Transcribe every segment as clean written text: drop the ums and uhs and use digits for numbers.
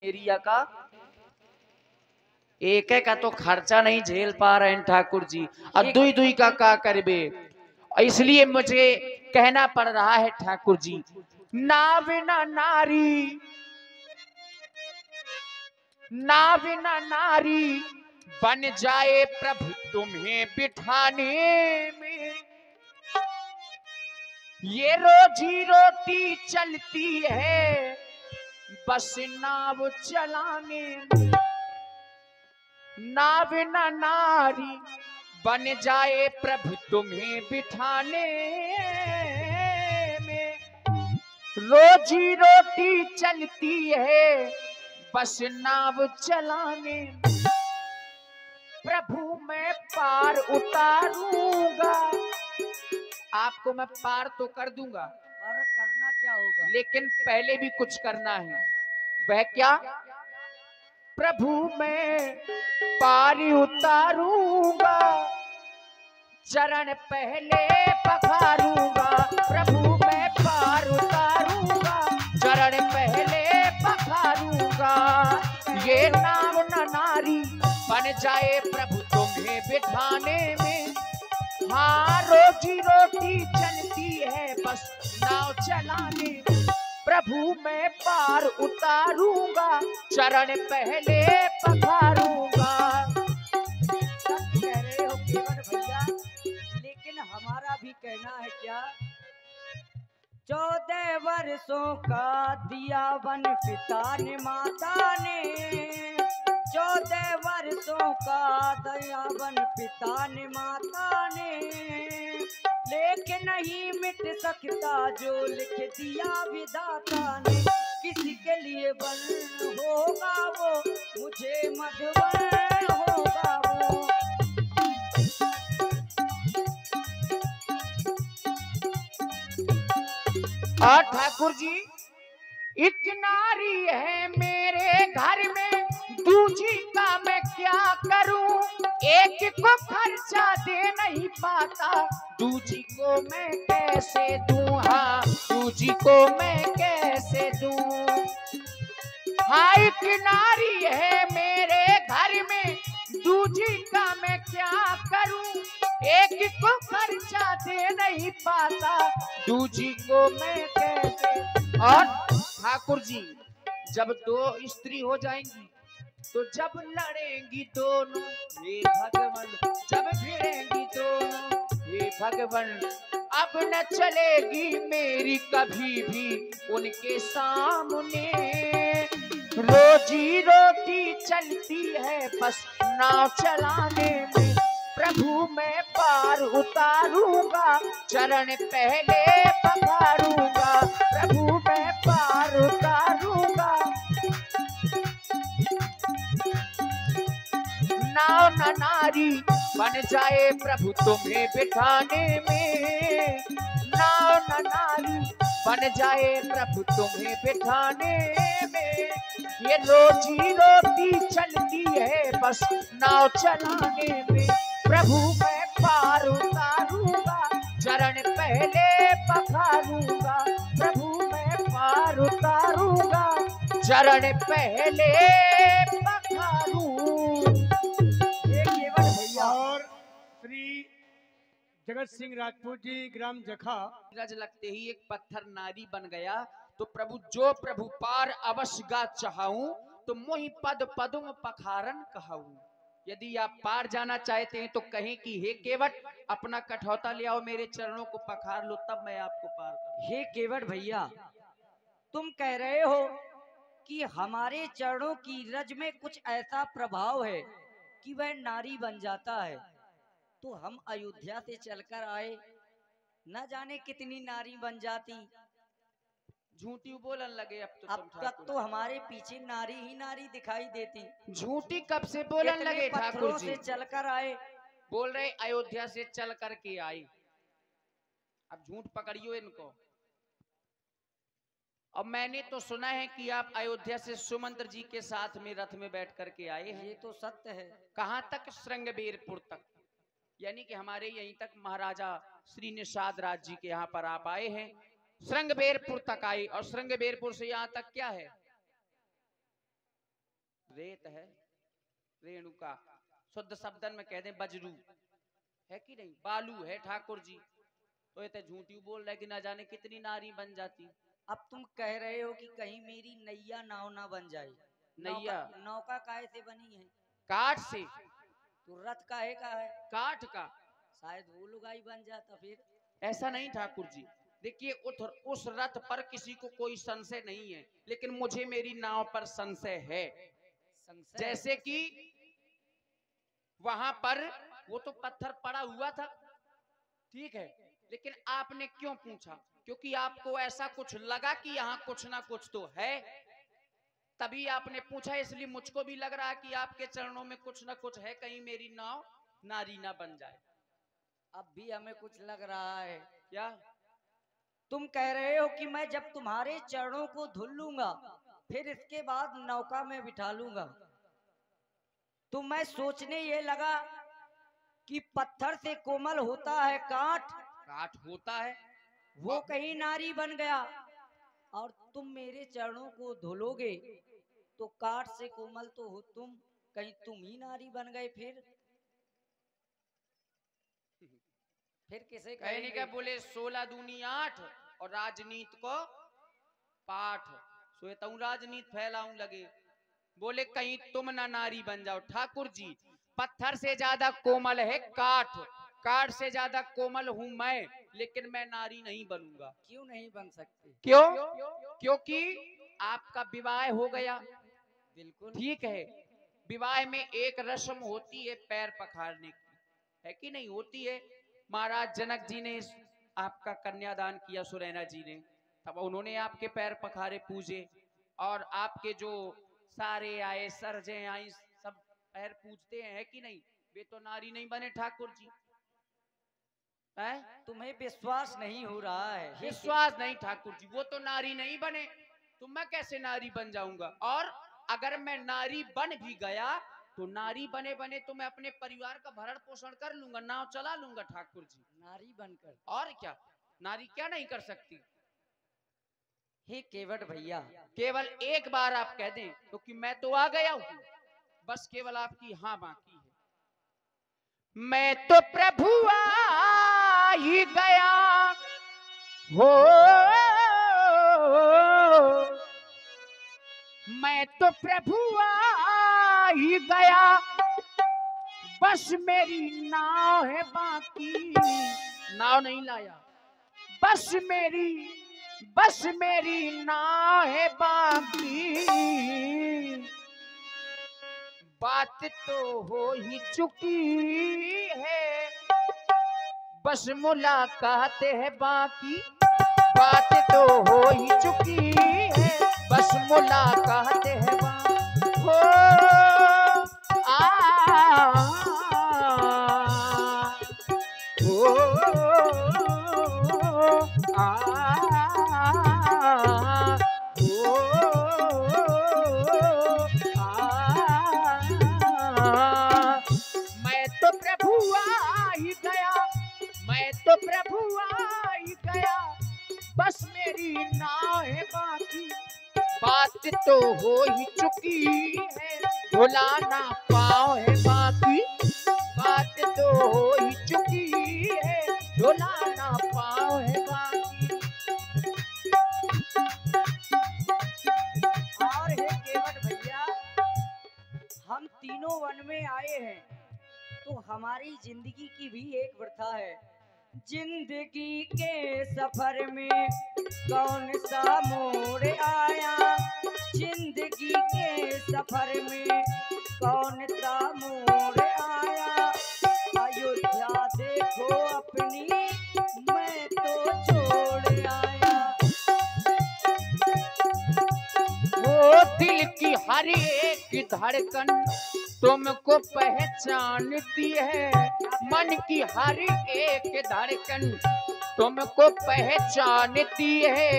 Area का एक का तो खर्चा नहीं झेल पा रहे हैं ठाकुर जी, और दुई दुई का करबे। इसलिए मुझे कहना पड़ रहा है ठाकुर जी, नाविना नारी, नाविना नारी बन जाए प्रभु तुम्हें बिठाने में। ये रोजी रोटी चलती है बस नाव चलाने में। नाविना नारी बन जाए प्रभु तुम्हें बिठाने में। रोजी रोटी चलती है बस नाव चलाने में। प्रभु मैं पार उतारूंगा, आपको मैं पार तो कर दूंगा, पर करना क्या होगा? लेकिन पहले भी कुछ करना है। वह क्या? प्रभु मैं पार उतारूंगा, चरण पहले पखारूंगा। प्रभु मैं पार उतारूंगा, चरण पहले पखारूंगा। ये नाव न नारी बन जाए प्रभु तुम्हें बिठाने में। हाँ रोजी रोटी चलती है बस नाव चलाने में। प्रभु मैं पार उतारूंगा, चरण पहले पखारूंगा। कह रहे हो केवट भैया, लेकिन हमारा भी कहना है क्या? 14 वर्षों का दिया वन पिता ने माता ने। 14 वर्षों का दिया वन पिता ने माता ने। लेकिन नहीं मिट सकता जो लिख दिया विधाता ने। किसी के लिए वन होगा वो, मुझे मधुवन होगा वो। और ठाकुर जी, एक नारी है मेरे घर में, दूजी का मैं क्या करूं? एक को खर्चा दे नहीं पाता, दूजी को मैं कैसे दूं? हाँ दूजी को मैं कैसे दूं? हाँ एक नारी है मेरे घर में, दूजी का मैं क्या करूं? एक को खर्चा दे नहीं पाता, दूजी को मैं कैसे। और ठाकुर जी, जब दो स्त्री हो जाएंगी तो जब लड़ेंगी दोनों हे भगवान, जब भिड़ेंगी दोनों हे भगवान, अब न चलेगी मेरी कभी भी उनके सामने। रोजी रोटी चलती है बस नाव चलाने में। प्रभु मैं पार उतारूंगा, चरण पहले पखारूंगा। प्रभु मैं पार उतारूंगा, नाव न नारी बन जाए प्रभु तुम्हें बिठाने में। नाव न नारी बन जाए प्रभु तुम्हें बिठाने में। ये रोजी रोटी चलती है बस नाव चलाने में। प्रभु मैं पार उतारूंगा, चरण पहले पखारूंगा। प्रभु मैं पार उतारूंगा, चरण पहले पखारूंगा। और श्री जगत सिंह राजपूत जी ग्राम जखा रज लगते ही एक पत्थर नारी बन गया। तो प्रभु जो प्रभु पार अवश्य गा चाहूं, तो मोहि पद पदुम पखारन कहूं। यदि आप पार जाना चाहते हैं तो कहें कि हे केवट अपना कठौता ले आओ, मेरे चरणों को पखार लो, तब मैं आपको पार करूं। हे केवट भैया, तुम कह रहे हो कि हमारे चरणों की रज में कुछ ऐसा प्रभाव है कि वह नारी बन जाता है। तो हम अयोध्या से चलकर आए, न जाने कितनी नारी बन जाती। झूठी बोलन लगे अब तो अब तुम तक ठाकुर। तो हमारे पीछे नारी ही नारी दिखाई देती। झूठी कब से बोलन इतने लगे ठाकुर पत्थरों जी? से चलकर आए। बोल रहे अयोध्या से चल करके आई। अब झूठ पकड़ियो इनको। और मैंने तो सुना है कि आप अयोध्या से सुमंत्र जी के साथ में रथ में बैठ करके आए हैं। ये तो सत्य है। कहां तक? श्रृंगबेरपुर तक, यानी कि हमारे यहीं तक महाराजा श्री निषाद राज जी के यहाँ पर आप आए हैं। श्रृंगबेरपुर तक आए, और श्रृंगबेरपुर से यहाँ तक क्या है? रेत है, रेणुका, शुद्ध शब्दन में कह दें बजरू है कि नहीं, बालू है ठाकुर जी। तो ये तो झूठी बोल रहे कि ना जाने कितनी नारी बन जाती। अब तुम कह रहे हो कि कहीं मेरी नैया नाव ना बन जाए। नैया नौका काहे से बनी है? काठ से। तो रथ काहे का है? काठ का। शायद वो लुगाई बन जाता फिर। ऐसा नहीं ठाकुर जी, देखिए उस रथ पर किसी को कोई संशय नहीं है, लेकिन मुझे मेरी नाव पर संशय है। संशय? जैसे कि वहां पर वो तो पत्थर पड़ा हुआ था, ठीक है, लेकिन आपने क्यों पूछा? क्योंकि आपको ऐसा कुछ लगा कि यहाँ कुछ ना कुछ तो है, तभी आपने पूछा। इसलिए मुझको भी लग रहा है कि आपके चरणों में कुछ ना कुछ है, कहीं मेरी नाव नारी ना बन जाए। अब भी हमें कुछ लग रहा है। क्या? तुम कह रहे हो कि मैं जब तुम्हारे चरणों को धुल लूंगा फिर इसके बाद नौका में बिठा लूंगा। तो मैं सोचने ये लगा कि पत्थर से कोमल होता है काठ, काठ होता है, वो कहीं नारी बन गया, और तुम मेरे चरणों को धुलोगे तो काठ से कोमल तो हो तुम, कहीं तुम ही नारी बन गए फिर किसे कहने का बोले 16 दूनी 8 और राजनीति को पाठ, सोता हूँ राजनीति फैलाऊं लगे, बोले कहीं तुम ना नारी बन जाओ। ठाकुर जी, पत्थर से ज्यादा कोमल है काठ, काठ से ज्यादा कोमल हूं मैं, लेकिन मैं नारी नहीं बनूंगा। क्यों नहीं बन सकते? क्यों? क्योंकि आपका विवाह हो गया। बिल्कुल ठीक है, विवाह में एक रस्म होती है पैर पखारने की, है कि नहीं होती है? महाराज जनक जी ने आपका कन्यादान किया, सुरैना जी ने, तब उन्होंने आपके पैर पखारे पूजे, और आपके जो सारे आए सरजे आई सब पैर पूजते हैं, है कि नहीं? वे तो नारी नहीं बने ठाकुर जी। है? तुम्हें विश्वास नहीं हो रहा है? विश्वास नहीं ठाकुर जी, वो तो नारी नहीं बने, तो मैं कैसे नारी बन जाऊंगा? और अगर मैं नारी बन भी गया तो नारी बने बने तो मैं अपने परिवार का भरण पोषण कर लूंगा, नाव चला लूंगा ठाकुर जी, नारी बनकर। और क्या, नारी क्या नहीं कर सकती? हे केवट भैया, केवल एक बार आप कह दें क्योंकि तो मैं तो आ गया हूं, बस केवल आपकी हाँ बाकी है। मैं तो प्रभु आ ही गया हो, मैं तो प्रभु आ ही गया, बस मेरी नाव है बाकी। नाव नहीं लाया, बस मेरी नाव है बाकी। बात तो हो ही चुकी है, बस मुलाकात है बाकी। बात तो हो ही चुकी है, बस मुलाकात है बाकी। हो मैं तो प्रभु आ ही गया, मैं तो प्रभु आ ही गया, बस मेरी नाव है बाकी। बात तो हो ही चुकी है, भुला ना पाओ है बाकी। बात तो हो ही चुकी है, भुला ना पाओ है बाकी। और हे केवट भैया, हम तीनों वन में आए हैं तो हमारी जिंदगी की भी एक प्रथा है। जिंदगी के सफर में कौन सा मोड़ आया, जिंदगी के सफर में कौन सा मोड़ आया। अयोध्या देखो अपनी, मैं तो छोड़ आया। वो दिल की हर एक धड़कन तुमको पहचानती है, मन की हर एक धड़कन तुमको पहचानती है।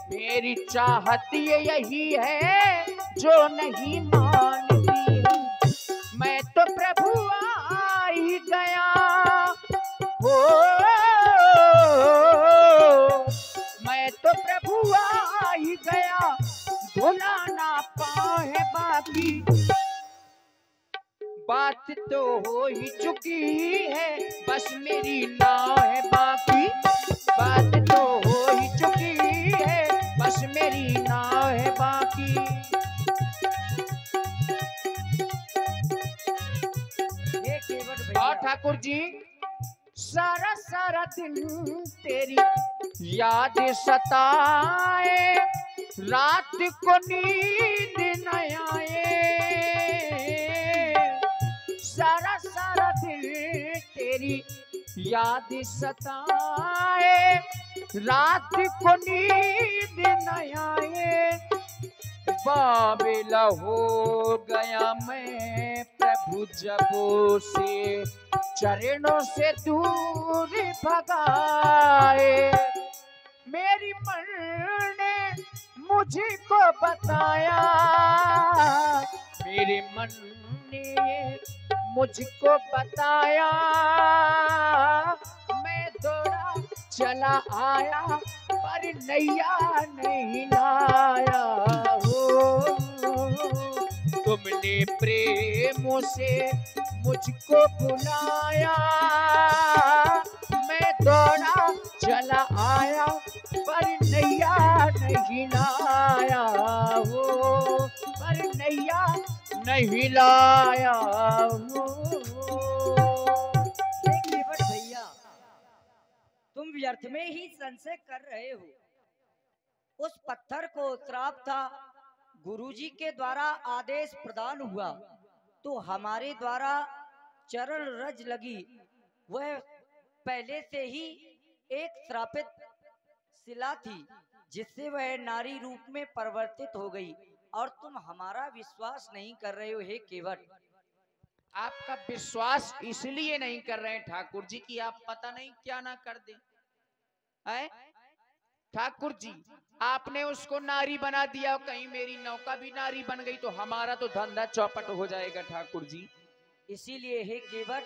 मेरी चाहत यही है जो नहीं मानती है। मैं तो प्रभु आ ही गया हो, मैं तो प्रभु आ ही गया, भुला ना पाए बाकी। बाकी। बात तो हो ही चुकी है, बस मेरी नाव है बाकी। बात तो हो ही चुकी है, बस मेरी नाव है बाकी। ये केवट और भैया ठाकुर जी, सारा सारा दिन तेरी याद सताए, रात को नींद न आए। सारा सारा दिन तेरी याद सताए, रात को नींद न आए। बाबिल हो गया मैं प्रभु जब से चरणों से दूर भगाए। मेरी मन ने मुझको बताया, मेरे मन ने मुझको बताया। मैं दौड़ा चला आया, पर नैया नहीं लाया। हो तुमने प्रेम से मुझको बुलाया, मैं दौड़ा चला आया, पर नैया नहीं लाया। हो पर नैया नहीं लाया। हो ये केवट भैया तुम व्यर्थ में ही संशय कर रहे हो। उस पत्थर को श्राप था, गुरुजी के द्वारा आदेश प्रदान हुआ तो हमारे द्वारा चरण रज लगी। वह पहले से ही एक श्रापित शिला थी, जिससे वह नारी रूप में परिवर्तित हो गई, और तुम हमारा विश्वास नहीं कर रहे हो हे केवट। आपका विश्वास इसलिए नहीं कर रहे हैं ठाकुर जी कि आप पता नहीं क्या ना कर दे। है ठाकुर जी, आपने उसको नारी बना दिया, कहीं मेरी नौका भी नारी बन गई तो हमारा तो धंधा चौपट हो जाएगा ठाकुर जी। इसीलिए हे केवट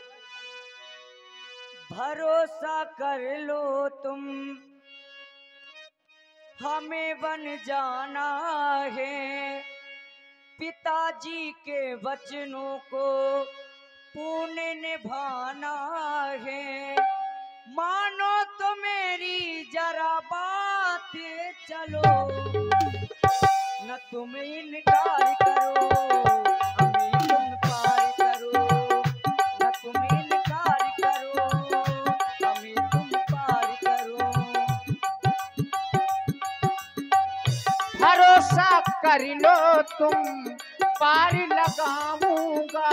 भरोसा कर लो तुम, हमें बन जाना है। पिताजी के वचनों को पूर्ण निभाना है। मानो तो मेरी जरा बात चलो, न तुम इनकार करो, हमें तुम पार करो। न तुम इनकार करो, हमें तुम पार करो। भरोसा कर लो तुम, पार लगाऊंगा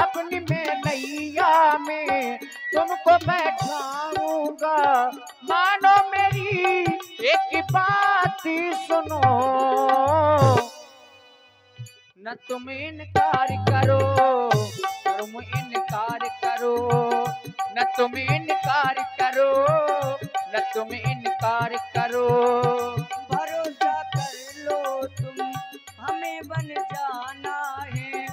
अपनी में नैया में तुमको बैठाऊंगा। मानो मेरी एक बात सुनो, न तुम इनकार करो, तुम इनकार करो। न तुम इनकार करो, न तुम इनकार करो। भरोसा कर लो तुम, हमें बन जाना है।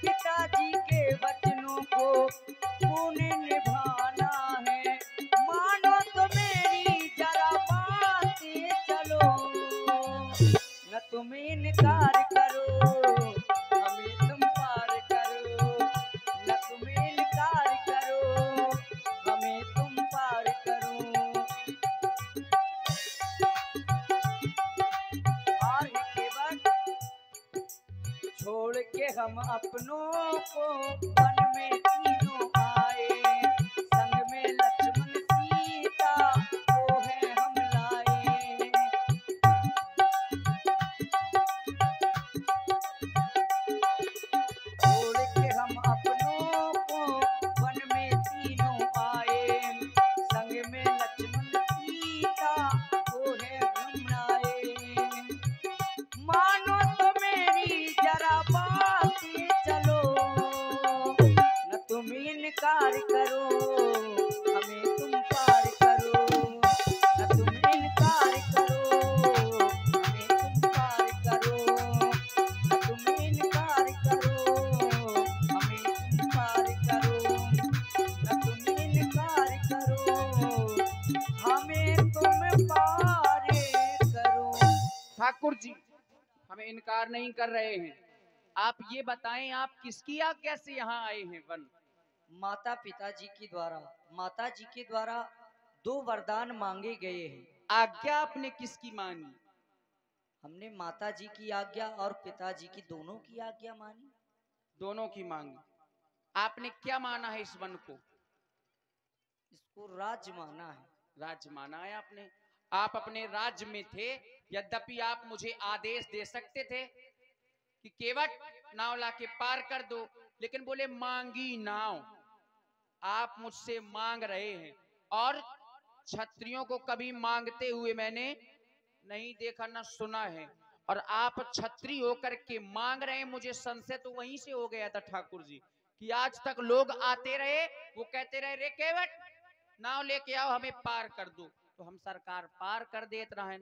पिताजी के वचनों को पूर्ण निभाना है। मानो तो मेरी जरा बात चलो, न तुम इनकार करो, हमें तुम पार करो। न तुम इनकार करो, हमें तुम पार करो। और हे केवट छोड़ के हम अपनों को वन में तीनों आए। संग में लक्ष्मण सीता को है हम लाए। छोड़ के हम अपनों को वन में तीनों आए। संग में लक्ष्मण सीता को है हम लाए। मानो तो मेरी जरा बात चलो, न तुम इनकार करो, हमें तुम पार करो। न तुम इनकार करो, हमें तुम पार करो। न तुम इनकार करो, हमें तुम पार करो। न तुम इनकार करो, हमें तुम पार करो। ठाकुर जी, हमें इनकार नहीं कर रहे हैं, आप ये बताएं, आप किसकी आज्ञा से यहाँ आए हैं वन? माता पिताजी के द्वारा, माता जी के द्वारा 2 वरदान मांगे गए हैं। आज्ञा आपने किसकी मांगी? हमने माता जी की आज्ञा और पिताजी की दोनों की आज्ञा मानी। दोनों की मांगी। आपने क्या माना है इस वन को? इसको राज्य माना है। राज्य माना है आपने। आप अपने राज्य में थे, यद्यपि आप मुझे आदेश दे सकते थे कि केवट नाव लाके पार कर दो, लेकिन बोले मांगी नाव। आप मुझसे मांग रहे हैं, और क्षत्रियों को कभी मांगते हुए मैंने नहीं देखा न सुना है, और आप क्षत्रिय होकर के मांग रहे हैं। मुझे संशय तो वहीं से हो गया था ठाकुर जी, कि आज तक लोग आते रहे, वो कहते रहे रे केवट नाव लेके आओ, हमें पार कर दो, तो हम सरकार पार कर देते रहे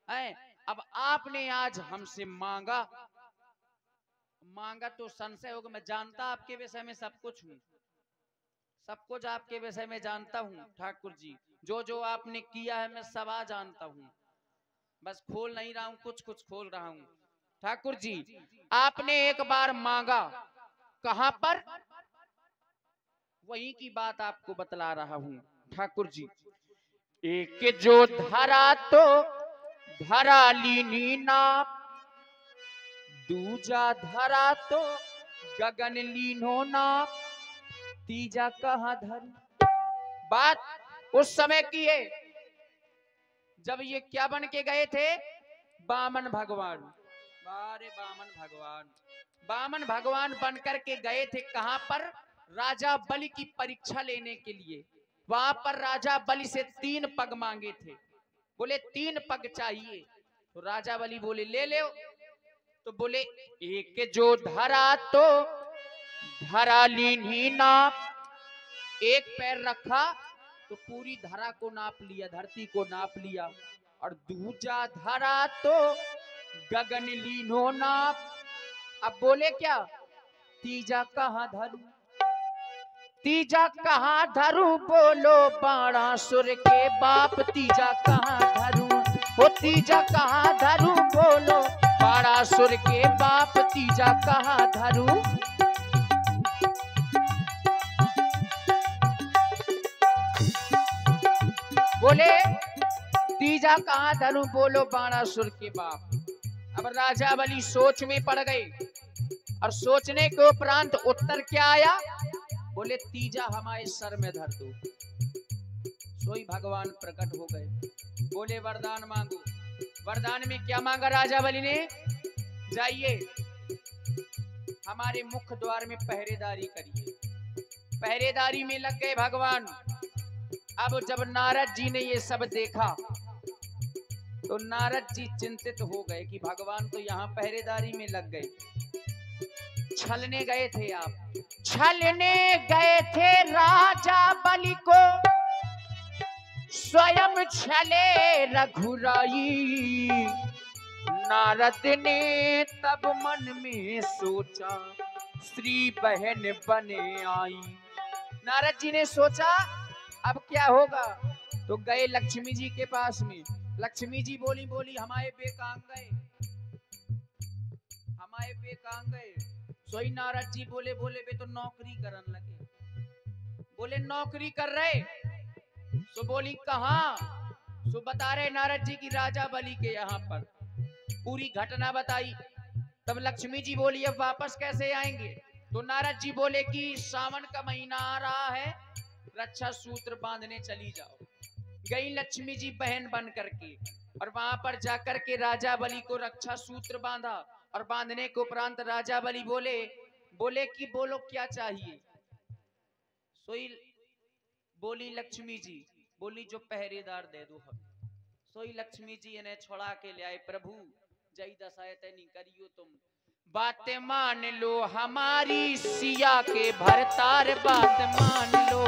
हैं। अब आपने आज हमसे मांगा तो संशय होगा। मैं जानता आपके विषय में सब कुछ हूँ, सब कुछ आपके विषय में जानता हूँ ठाकुर जी। जो जो आपने किया है मैं सब जानता हूँ, बस खोल नहीं रहा हूँ, कुछ कुछ खोल रहा हूँ ठाकुर जी। आपने एक बार मांगा, कहां पर, वही की बात आपको बतला रहा हूँ ठाकुर जी। एक जो धरा तो धरा लीनी नाप, दूजा धरा तो गगन लीनो नाप, तीजा कहाँ धरू। बात उस समय की है जब ये क्या बन के गए थे, बामन भगवान। बारे बामन भगवान बनकर के गए थे। कहां पर? राजा बलि की परीक्षा लेने के लिए। वहां पर राजा बलि से 3 पग मांगे थे। बोले 3 पग चाहिए, तो राजा बलि बोले ले ले। तो बोले एक जो धरा तो धरा लीनी नाप, एक पैर रखा तो पूरी धरा को नाप लिया, धरती को नाप लिया। और दूजा धरा तो गगन लीनो नाप। अब बोले क्या, तीजा कहाँ धरू, तीजा कहाँ धरू, बोलो बाणासुर के बाप, तीजा कहाँ धरू, वो तीजा कहाँ धरू, बोलो बाणासुर के बाप, तीजा कहाँ धरू। बोले तीजा कहाँ धरू, बोलो बाणासुर के बाप। अब राजा बलि सोच में पड़ गए, और सोचने के उपरांत उत्तर क्या आया, बोले तीजा हमारे सर में धर दो। सोई भगवान प्रकट हो गए, बोले वरदान मांगो। वरदान में क्या मांगा राजा बलि ने, जाइए हमारे मुख्य द्वार में पहरेदारी करिए। पहरेदारी में लग गए भगवान। अब जब नारद जी ने ये सब देखा, तो नारद जी चिंतित हो गए कि भगवान तो यहाँ पहरेदारी में लग गए। छलने गए थे आप, छलने गए थे राजा बलि को, स्वयं छले रघुराई। नारद ने तब मन में सोचा, श्री बहन बने आई। नारद जी ने सोचा अब क्या होगा, तो गए लक्ष्मी जी के पास में। लक्ष्मी जी बोली हमारे बेकांग गए, हमारे बेकांग गए। सोई नारद जी बोले वे तो नौकरी करन लगे। बोले नौकरी कर रहे, तो बोली कहाँ, तो बता रहे नारद जी की राजा बलि के यहाँ पर पूरी घटना बताई। तब लक्ष्मी जी बोली अब वापस कैसे आएंगे, तो नारद जी बोले कि सावन का महीना आ रहा है, रक्षा सूत्र बांधने चली जाओ। गई लक्ष्मी जी बहन बन करके, और वहां पर जाकर के राजा बलि को रक्षा सूत्र बांधा। और बांधने के उपरांत राजा बलि बोले कि बोलो क्या चाहिए। सोई बोली लक्ष्मी जी, बोली जो पहरेदार दे दो हम। सोई लक्ष्मी जी इन्हें छोड़ा के ले आए। प्रभु जय दशायत नहीं करियो तुम, बात मान लो हमारी सिया के भरतार, बात मान लो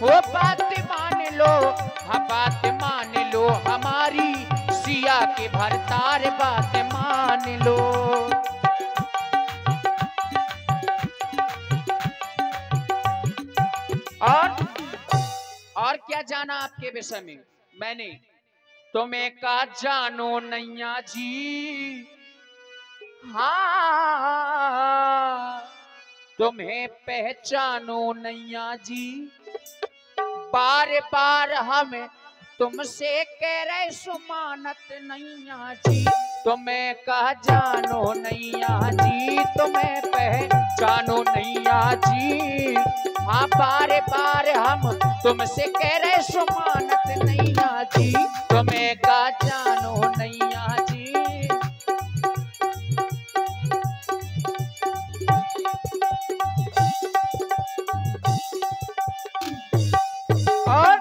वो बात मान लो, हाँ बात मान लो हमारी सिया के भरतार, बात मान लो। और क्या जाना आपके विषय में मैंने, तुम्हें का जानो नैया जी, हाँ तुम्हें पहचानो नैया जी, बार बार हम तुमसे कह रहे सुमानत नैया जी, तुम्हें कहा जानो नैया जी, तुम्हें पहचानो नैया जी। हाँ बार बार हम तुमसे कह रहे सुमानत नैया जी, तुम्हें कहा जानो नैया जी। और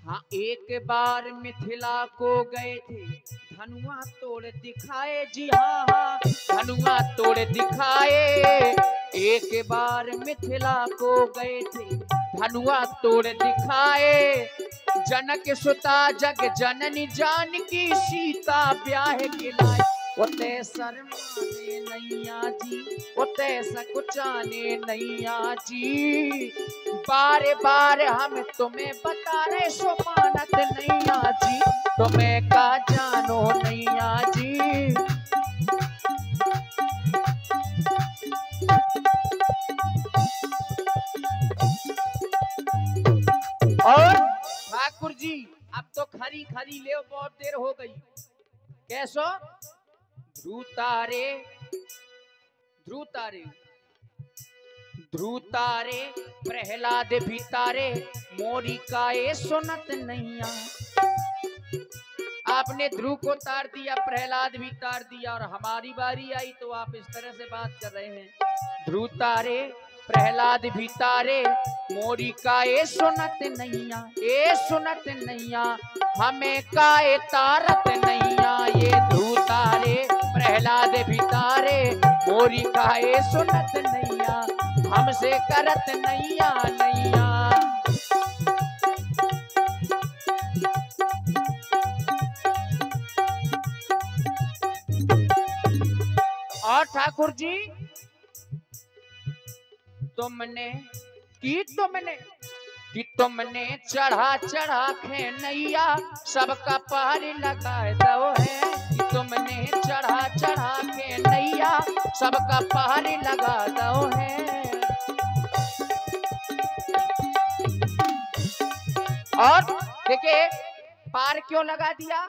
हाँ एक बार मिथिला को गए थे, धनुआ तोड़ दिखाए जी, हाँ हाँ धनुआ तोड़ दिखाए। एक बार मिथिला को गए थे, धनुआ तोड़ दिखाए। जनक सुता जग जननी जानकी, सीता ब्याह के लाए। उते शर्माने नैया जी, उते सकुचाने नैया जी, बार बार हम तुम्हें बता रहे सुमानत नैया जी, तुम्हें का जानो नैया जी। और ठाकुर जी अब तो खरी खरी ले, बहुत देर हो गई। कैसो ध्रुतारे ध्रुतारे ध्रुतारे प्रहलाद भीतारे, मोरी काए सुनत नैया। आपने ध्रुव को तार दिया, प्रहलाद भी तार दिया, और हमारी बारी आई तो आप इस तरह से बात कर रहे हैं। ध्रुतारे प्रहलाद भीतारे, मोरी काए सुनत नैया, ए सुनत नैया, हमें काए तारत नैया। ये ध्रुतारे प्रहलाद भीतारे, मोरी काए सुनत नैया, हमसे करत नैया नैया। और ठाकुर जी तुमने चढ़ा चढ़ा के नैया, सबका पार लगा दो है। तुमने चढ़ा चढ़ा के नैया, सबका पार लगा दो है। और देखिए पार क्यों लगा दिया?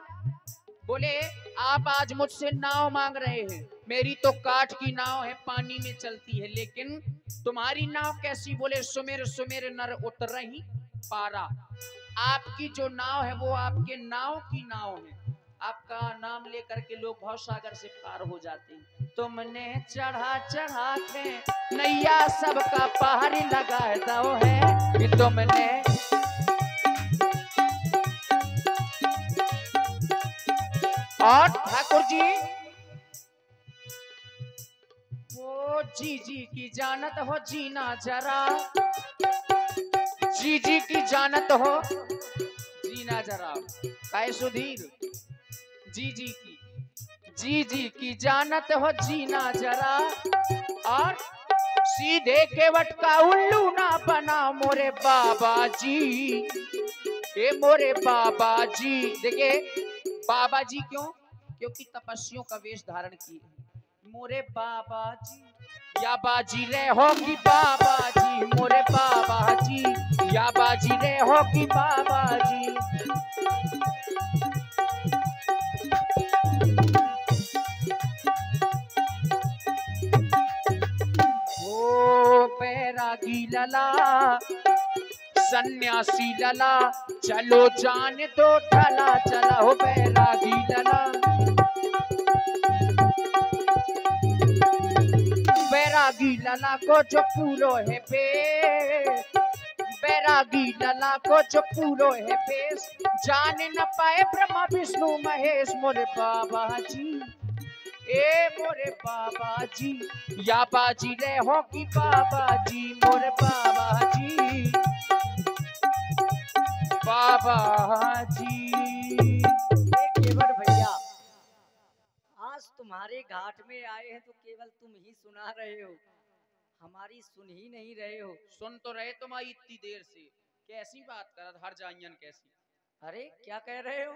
बोले आप आज मुझसे नाव मांग रहे हैं, मेरी तो काठ की नाव है, पानी में चलती है, लेकिन तुम्हारी नाव कैसी? बोले सुमेर सुमेर नर उतरही पारा। आपकी जो नाव है वो आपके नाव की नाव है, आपका नाम लेकर के लोग भव सागर से पार हो जाते हैं। तुमने चढ़ा चढ़ा के नैया, सबका पार लगा दो है। कि तुमने और ठाकुर जी वो जी की जानत हो, जीना जरा जी की जानत हो, जीना जरा। काय सुधीर जी की जानत हो, जीना जरा। और सीधे केवट का उल्लू ना बना मोरे बाबा जी, ए मोरे बाबा जी। देखिए बाबा जी क्यों? क्योंकि तपस्वियों का वेश धारण किए। मोरे बाबा जी या बाजी रे हो कि बाबा जी, मोरे बाबा जी या बाजी रे हो कि बाबा जी। ओ बैरागी लला, सन्यासी लला, चलो जान दो ठला, चला हो बैरागी लला। बैरागी लला को जो पूरो है पेश, बैरागी लला को जो पूरो है पेश, जान न पाए ब्रह्मा विष्णु महेश। मोरे बाबा जी ए मोरे बाबा जी या बाजी रे हो कि बाबा जी, मोरे बाबा जी बाबा जी। केवल भैया आज तुम्हारे घाट में आए हैं तो केवल तुम ही सुना रहे हो, हमारी सुन ही नहीं रहे हो। सुन तो रहे तुम इतनी देर से, कैसी बात कर हर जाइयन कैसी? अरे क्या कह रहे हो?